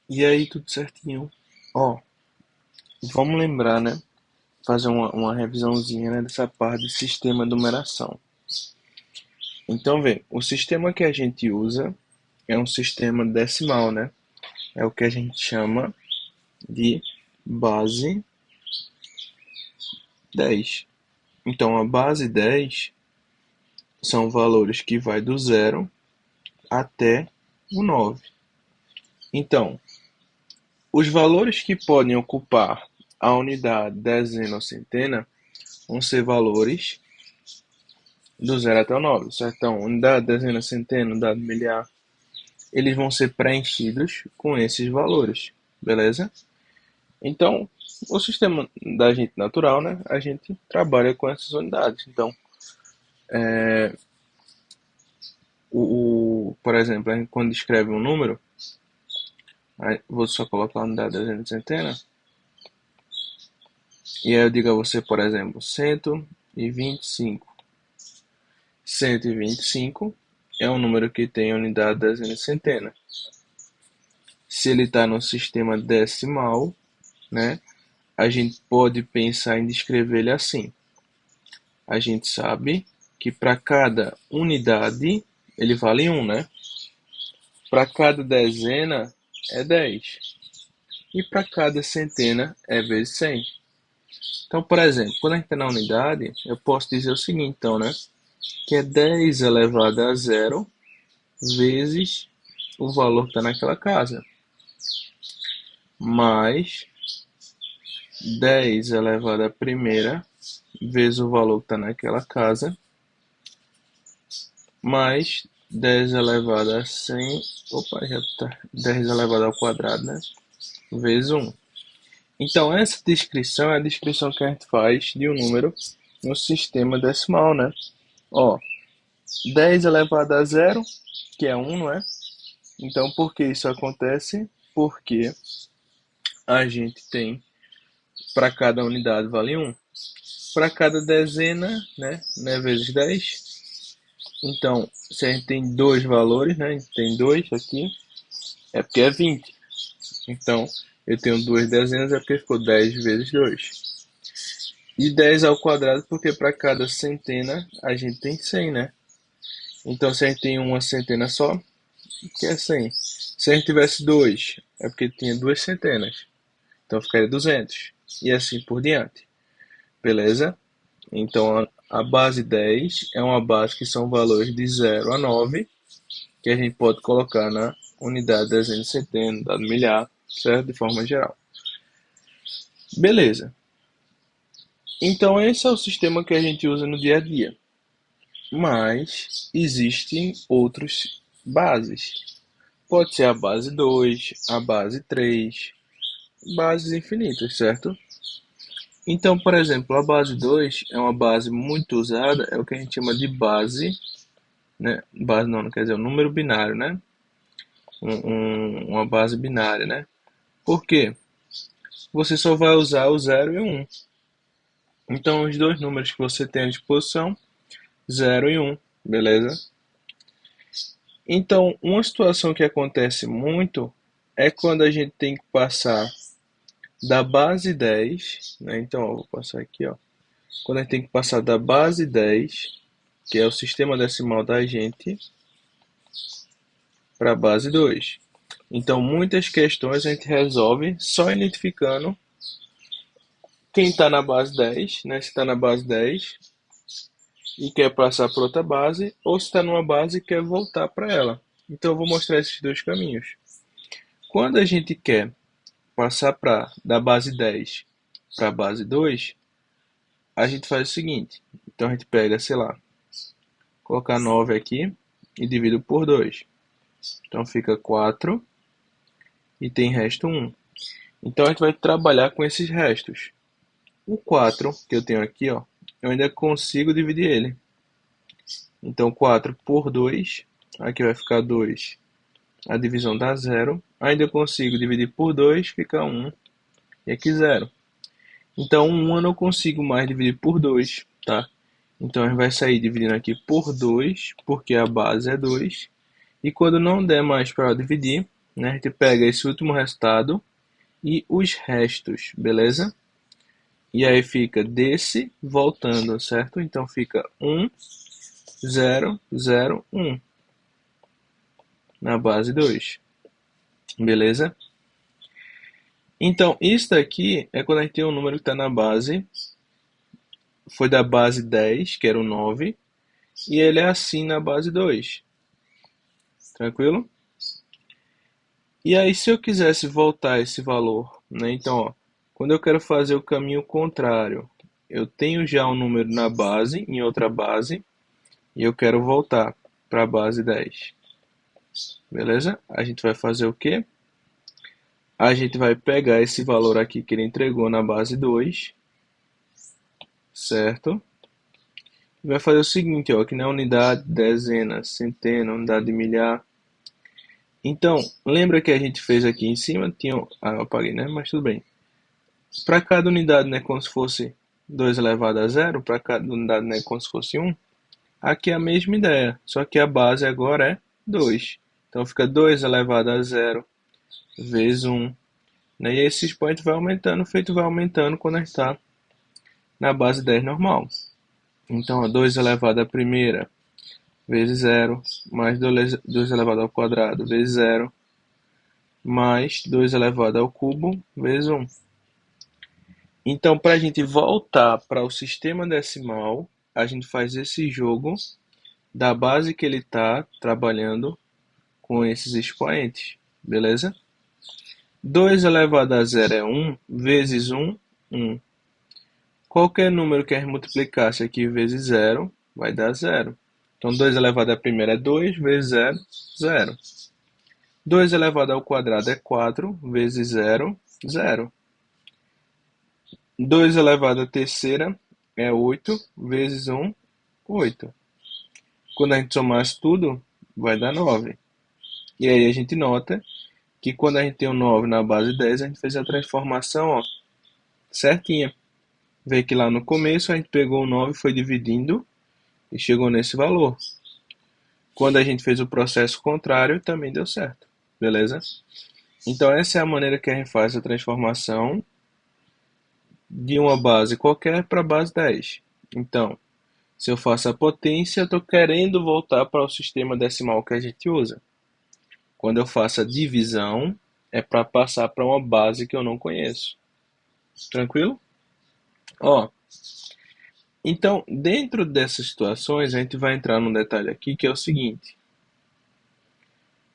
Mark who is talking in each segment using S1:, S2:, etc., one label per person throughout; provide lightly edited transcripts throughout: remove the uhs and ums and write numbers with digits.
S1: E aí, tudo certinho. Ó, vamos lembrar, né? Fazer uma revisãozinha, né, dessa parte de sistema de numeração. Então, vê, o sistema que a gente usa é um sistema decimal, né? É o que a gente chama de base 10. Então, a base 10 são valores que vai do zero até o 9. Então, os valores que podem ocupar a unidade, dezena ou centena vão ser valores do zero até o 9, certo? Então, unidade, dezena, centena, unidade, milhar, eles vão ser preenchidos com esses valores, beleza? Então, o sistema da gente natural, né? A gente trabalha com essas unidades. Então, por exemplo, a gente, quando escreve um número, aí você só coloca a unidade, dezena e centena, e aí eu digo a você, por exemplo, 125. 125 é um número que tem unidade, dezena e centena. Se ele está no sistema decimal, né, a gente pode pensar em descrever ele assim. A gente sabe que para cada unidade ele vale 1, né? Para cada dezena é 10. E para cada centena é vezes 100. Então, por exemplo, quando a gente está na unidade, eu posso dizer o seguinte, então, né? Que é 10 elevado a zero vezes o valor que está naquela casa, mais 10 elevado à primeira vezes o valor que está naquela casa, mais 10 elevado a 100, opa, já tá, 10 elevado ao quadrado, né? Vezes 1. Então, essa descrição é a descrição que a gente faz de um número no sistema decimal, né? Ó, 10 elevado a zero, que é 1, não é? Então, por que isso acontece? Porque a gente tem, para cada unidade vale 1. Para cada dezena, né, vezes 10. Então, se a gente tem dois valores, né, a gente tem 2 aqui, é porque é 20. Então, eu tenho duas dezenas, é porque ficou 10 vezes 2. E 10 ao quadrado, porque para cada centena a gente tem 100, né? Então, se a gente tem uma centena só, que é 100. Se a gente tivesse dois, é porque tinha duas centenas. Então, ficaria 200. E assim por diante. Beleza? Então, a base 10 é uma base que são valores de 0 a 9, que a gente pode colocar na unidade, dezena, centena, unidade milhar, certo? De forma geral. Beleza. Então, esse é o sistema que a gente usa no dia a dia. Mas existem outras bases. Pode ser a base 2, a base 3, bases infinitas, certo? Então, por exemplo, a base 2 é uma base muito usada, é o que a gente chama de base, né? Base não quer dizer um número binário, né? Uma base binária, né? Por quê? Você só vai usar o 0 e o 1. Então, os dois números que você tem à disposição, 0 e 1, beleza? Então, uma situação que acontece muito é quando a gente tem que passar da base 10, né? Então, ó, vou passar aqui, ó. Quando a gente tem que passar da base 10, que é o sistema decimal da gente, para a base 2. Então, muitas questões a gente resolve só identificando quem está na base 10, né? Se está na base 10 e quer passar para outra base, ou se está numa base e quer voltar para ela. Então, eu vou mostrar esses dois caminhos. Quando a gente quer passar da base 10 para a base 2, a gente faz o seguinte. Então, a gente pega, sei lá, colocar 9 aqui e divide por 2. Então, fica 4 e tem resto 1. Então, a gente vai trabalhar com esses restos. O 4 que eu tenho aqui, ó, eu ainda consigo dividir ele. Então, 4 por 2, aqui vai ficar 2. A divisão dá 0. Ainda eu consigo dividir por 2, fica 1. E aqui 0. Então, 1 eu não consigo mais dividir por 2, tá? Então, a gente vai sair dividindo aqui por 2, porque a base é 2. E quando não der mais para dividir, né? A gente pega esse último resultado e os restos, beleza? E aí fica desse voltando, certo? Então fica 1, 0, 0, 1 na base 2, beleza? Então, isso daqui é quando a gente tem um número que está na base, foi da base 10, que era o 9, e ele é assim na base 2, tranquilo? E aí, se eu quisesse voltar esse valor, né? Então, ó, quando eu quero fazer o caminho contrário, eu tenho já um número na base, em outra base, e eu quero voltar para a base 10. Beleza? A gente vai fazer o quê? A gente vai pegar esse valor aqui que ele entregou na base 2, certo? E vai fazer o seguinte, ó, que na unidade, dezena, centena, unidade de milhar. Então, lembra que a gente fez aqui em cima? Tinha, eu apaguei, né? Mas tudo bem. Para cada unidade, né, como se fosse 2 elevado a zero, para cada unidade, né, como se fosse 1. Aqui é a mesma ideia, só que a base agora é 2. Então fica 2 elevado a zero vezes 1. Né? E esse expoente vai aumentando, o feito vai aumentando quando a gente está na base 10 normal. Então, ó, 2 elevado à primeira vezes zero, mais 2 elevado ao quadrado vezes zero, mais 2 elevado ao cubo vezes 1. Então, para a gente voltar para o sistema decimal, a gente faz esse jogo da base que ele está trabalhando com esses expoentes, beleza? 2 elevado a zero é 1, vezes 1, 1. Qualquer número que a gente multiplicasse aqui vezes zero, vai dar zero. Então, 2 elevado à primeira é 2, vezes zero, zero. 2 elevado ao quadrado é 4, vezes zero, zero. 2 elevado à terceira é 8, vezes 1, 8. Quando a gente somasse tudo, vai dar 9. E aí a gente nota que quando a gente tem o 9 na base 10, a gente fez a transformação, ó, certinha. Vê que lá no começo a gente pegou o 9, foi dividindo e chegou nesse valor. Quando a gente fez o processo contrário, também deu certo, beleza? Então essa é a maneira que a gente faz a transformação de uma base qualquer para a base 10. Então, se eu faço a potência, eu estou querendo voltar para o sistema decimal que a gente usa. Quando eu faço a divisão, é para passar para uma base que eu não conheço. Tranquilo? Ó, então, dentro dessas situações, a gente vai entrar num detalhe aqui que é o seguinte.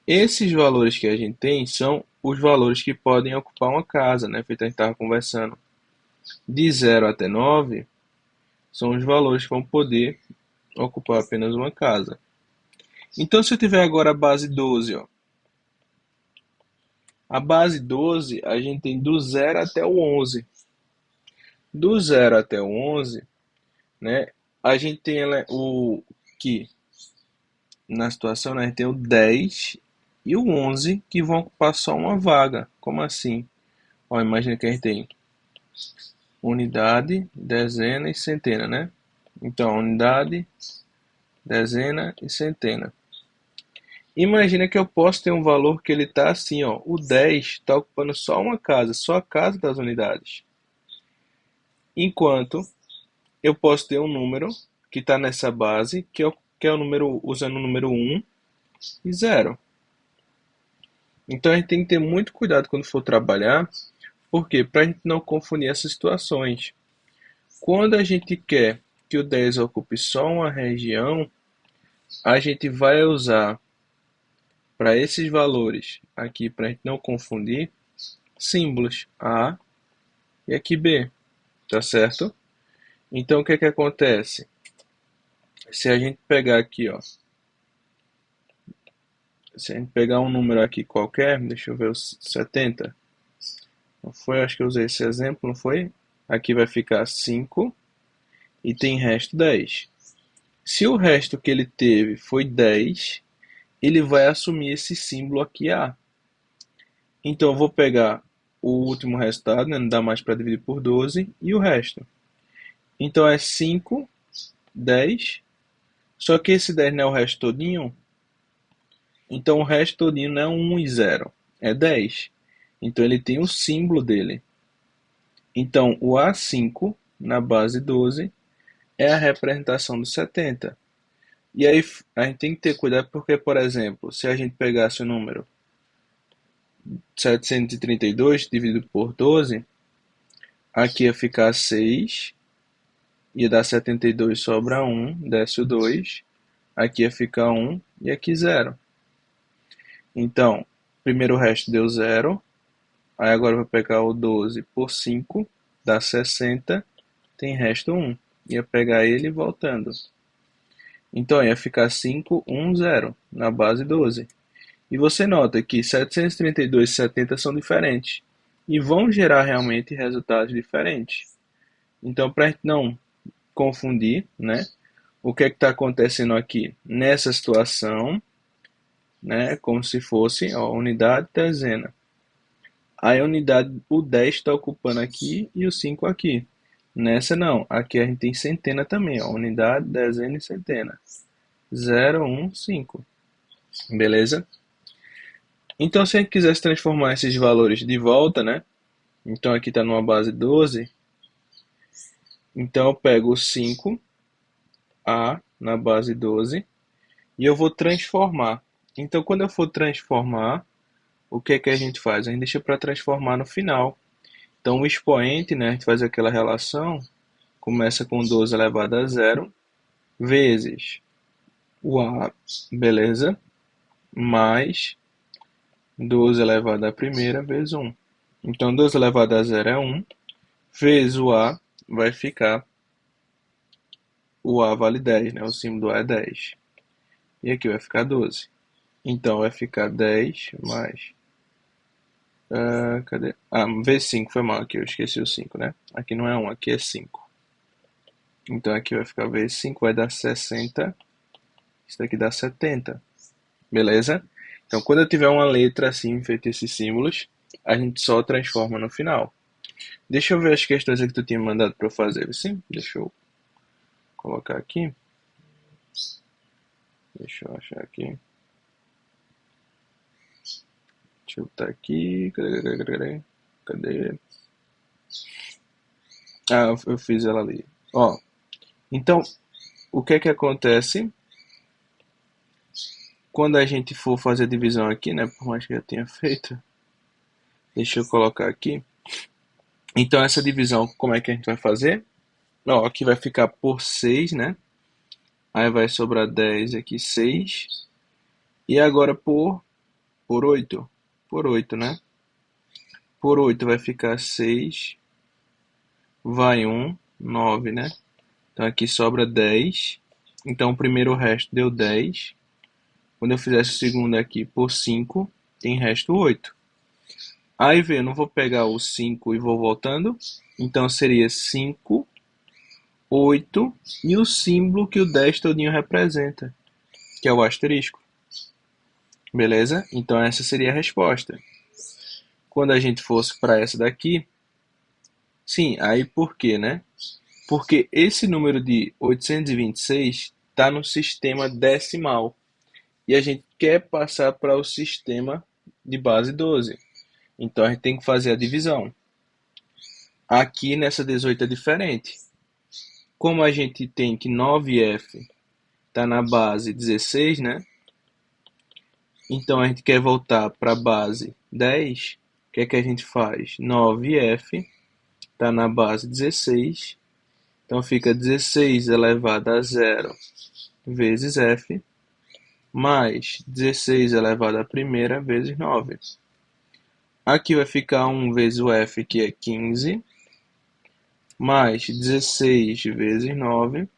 S1: Esses valores que a gente tem são os valores que podem ocupar uma casa, né? Feito a gente estava conversando. De 0 até 9 são os valores que vão poder ocupar apenas uma casa. Então, se eu tiver agora a base 12, ó. A base 12, a gente tem do 0 até o 11. Do 0 até o 11, né? A gente tem o que, na situação, né, a gente tem o 10 e o 11 que vão ocupar só uma vaga. Como assim? Ó, imagina que a gente tem unidade, dezena e centena, né? Então, unidade, dezena e centena. Imagina que eu posso ter um valor que ele está assim, ó. O 10 está ocupando só uma casa, só a casa das unidades. Enquanto eu posso ter um número que está nessa base, que é o número, usando o número 1 e 0. Então a gente tem que ter muito cuidado quando for trabalhar, porque para a gente não confundir essas situações. Quando a gente quer que o 10 ocupe só uma região, a gente vai usar para esses valores aqui, para a gente não confundir, símbolos A e aqui B, tá certo? Então o que é que acontece? Se a gente pegar aqui, ó, se a gente pegar um número aqui qualquer, deixa eu ver, o 70, não foi? Acho que eu usei esse exemplo, não foi? Aqui vai ficar 5 e tem resto 10. Se o resto que ele teve foi 10, ele vai assumir esse símbolo aqui A. Então eu vou pegar o último resultado, né? Não dá mais para dividir por 12, e o resto. Então é 5, 10, só que esse 10 não é o resto todinho, então o resto todinho não é 1 e 0. é 10. Então ele tem o símbolo dele. Então o A5 na base 12 é a representação do 70. E aí a gente tem que ter cuidado porque, por exemplo, se a gente pegasse o número 732 dividido por 12, aqui ia ficar 6, ia dar 72, sobra 1, desce o 2, aqui ia ficar 1 e aqui 0. Então, primeiro o resto deu 0, aí agora eu vou pegar o 12 por 5, dá 60, tem resto 1. Ia pegar ele voltando. Então ia ficar 5, 1, 0 na base 12. E você nota que 732 e 70 são diferentes e vão gerar realmente resultados diferentes. Então, para a gente não confundir, né, o que é que está acontecendo aqui nessa situação, né, como se fosse ó, unidade, dezena. Aí a unidade, o 10 está ocupando aqui e o 5 aqui. Nessa não, aqui a gente tem centena também, ó, unidade, dezena e centena. 0, 1, 5. Beleza? Então, se a gente quisesse transformar esses valores de volta, né? Então aqui está numa base 12. Então eu pego o 5A na base 12 e eu vou transformar. Então quando eu for transformar, o que é que a gente faz? A gente deixa para transformar no final. Então o expoente, né? A gente faz aquela relação, começa com 12 elevado a 0, vezes o A, beleza? Mais 12 elevado à primeira vezes 1. Então 12 elevado a 0 é 1, vezes o A vai ficar, o A vale 10, né? O símbolo do A é 10. E aqui vai ficar 12. Então vai ficar 10 mais. Cadê? Vezes 5 foi mal aqui, eu esqueci o 5, né? Aqui não é 1, aqui é 5. Então aqui vai ficar vezes 5, vai dar 60. Isso daqui dá 70. Beleza? Então quando eu tiver uma letra assim, feito esses símbolos, a gente só transforma no final. Deixa eu ver as questões que tu tinha mandado para eu fazer, sim? Deixa eu colocar aqui. Deixa eu achar aqui. Deixa eu botar aqui. Cadê? Eu fiz ela ali. Ó, então, o que é que acontece quando a gente for fazer a divisão aqui, né? Por mais que eu já tenha feito. Deixa eu colocar aqui. Então, essa divisão, como é que a gente vai fazer? Ó, aqui vai ficar por 6, né? Aí vai sobrar 10 aqui, 6. E agora por 8. Por 8, né? Por 8 vai ficar 6. Vai 1, 9, né? Então aqui sobra 10. Então o primeiro resto deu 10. Quando eu fizesse o segundo aqui por 5, tem resto 8. Aí vê, eu não vou pegar o 5 e vou voltando. Então seria 5, 8 e o símbolo que o 10 todinho representa, que é o asterisco. Beleza? Então essa seria a resposta. Quando a gente fosse para essa daqui, sim, aí por quê, né? Porque esse número de 826 está no sistema decimal e a gente quer passar para o sistema de base 12. Então a gente tem que fazer a divisão. Aqui nessa 18 é diferente. Como a gente tem que 9F está na base 16, né? Então a gente quer voltar para a base 10. O que é que a gente faz? 9F está na base 16. Então fica 16 elevado a 0 vezes F, mais 16 elevado à primeira vezes 9. Aqui vai ficar 1 vezes o F, que é 15, mais 16 vezes 9.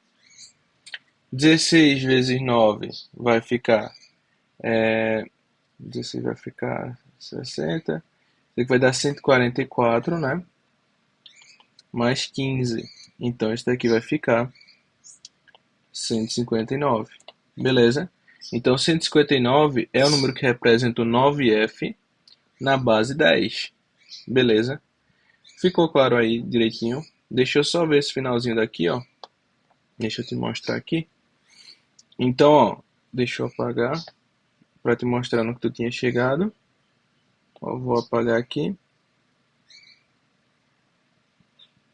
S1: 16 vezes 9 vai ficar 16 vai ficar 60. Isso aqui vai dar 144, né? Mais 15. Então isso daqui vai ficar 159. Beleza? Então 159 é o número que representa o 9F na base 10. Beleza? Ficou claro aí direitinho? Deixa eu só ver esse finalzinho daqui, ó. Deixa eu te mostrar aqui. Então, ó, deixa eu apagar para te mostrar no que tu tinha chegado. Eu vou apagar aqui.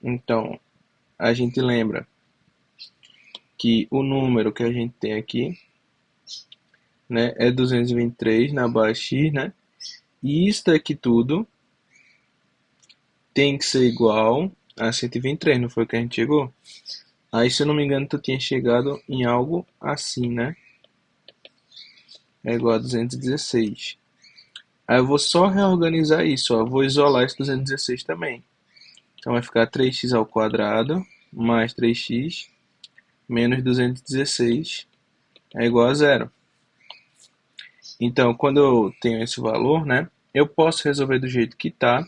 S1: Então, a gente lembra que o número que a gente tem aqui, né, é 223 na base x, né? E isso aqui tudo tem que ser igual a 123, não foi o que a gente chegou? Aí, se eu não me engano, tu tinha chegado em algo assim, né? É igual a 216. Aí eu vou só reorganizar isso, ó. Eu vou isolar esse 216 também. Então vai ficar 3x ao quadrado mais 3x menos 216 é igual a zero. Então, quando eu tenho esse valor, né, eu posso resolver do jeito que está,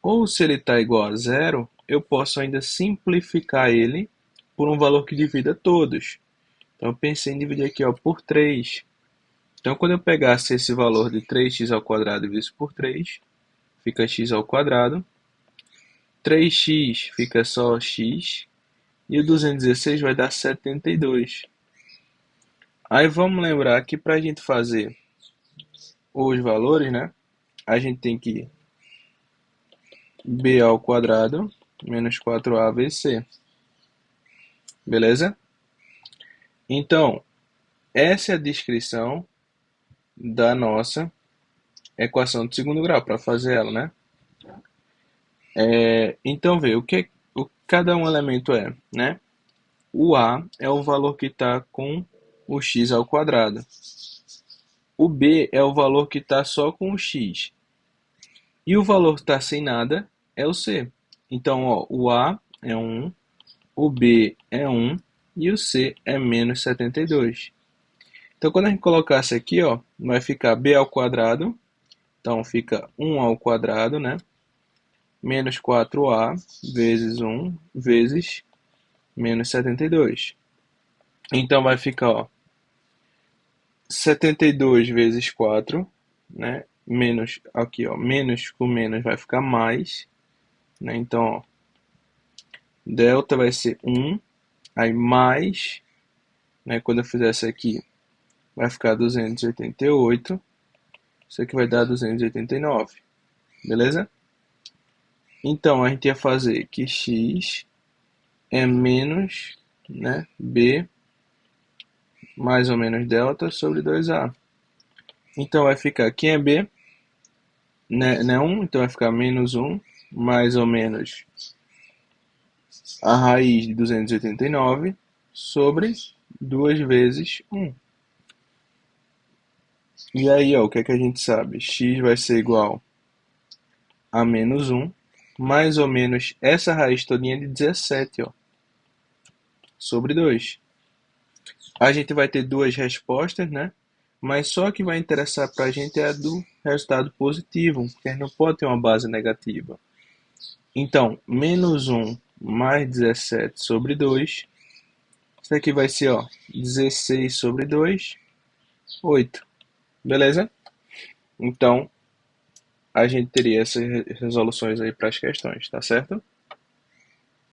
S1: ou se ele está igual a zero, eu posso ainda simplificar ele por um valor que divida todos. Então, eu pensei em dividir aqui ó, por 3. Então, quando eu pegasse esse valor de 3x ao quadrado dividido por 3, fica x ao quadrado. 3x fica só x. E o 216 vai dar 72. Aí vamos lembrar que para a gente fazer os valores, né? A gente tem que b ao quadrado menos 4ab c. Beleza? Então, essa é a descrição da nossa equação de segundo grau, para fazer ela, né? Então, vê, o cada um elemento é, né? O a é o valor que está com o x ao quadrado. O b é o valor que está só com o x. E o valor que está sem nada é o c. Então, ó, o a é 1, o b é 1 e o c é menos 72. Então, quando a gente colocar isso aqui, ó, vai ficar b ao quadrado. Então, fica 1 ao quadrado, né? Menos 4a vezes 1 vezes menos 72. Então, vai ficar, ó, 72 vezes 4, né? Menos, aqui, ó, menos com menos vai ficar mais, né? Então, ó, delta vai ser 1, aí mais, né? Quando eu fizer isso aqui, vai ficar 288. Isso aqui vai dar 289, beleza? Então, a gente ia fazer que x é menos, né, b mais ou menos delta sobre 2a. Então, vai ficar, quem é b? Né 1, então vai ficar menos 1, mais ou menos a raiz de 289 sobre 2 vezes 1. E aí, ó, o que é que a gente sabe? X vai ser igual a menos 1, mais ou menos essa raiz todinha de 17, ó, sobre 2. A gente vai ter duas respostas, né? Mas só que vai interessar para a gente é a do resultado positivo, porque a gente não pode ter uma base negativa. Então, menos 1 mais 17 sobre 2. Isso aqui vai ser, ó, 16 sobre 2, 8. Beleza? Então, a gente teria essas resoluções aí para as questões, tá certo?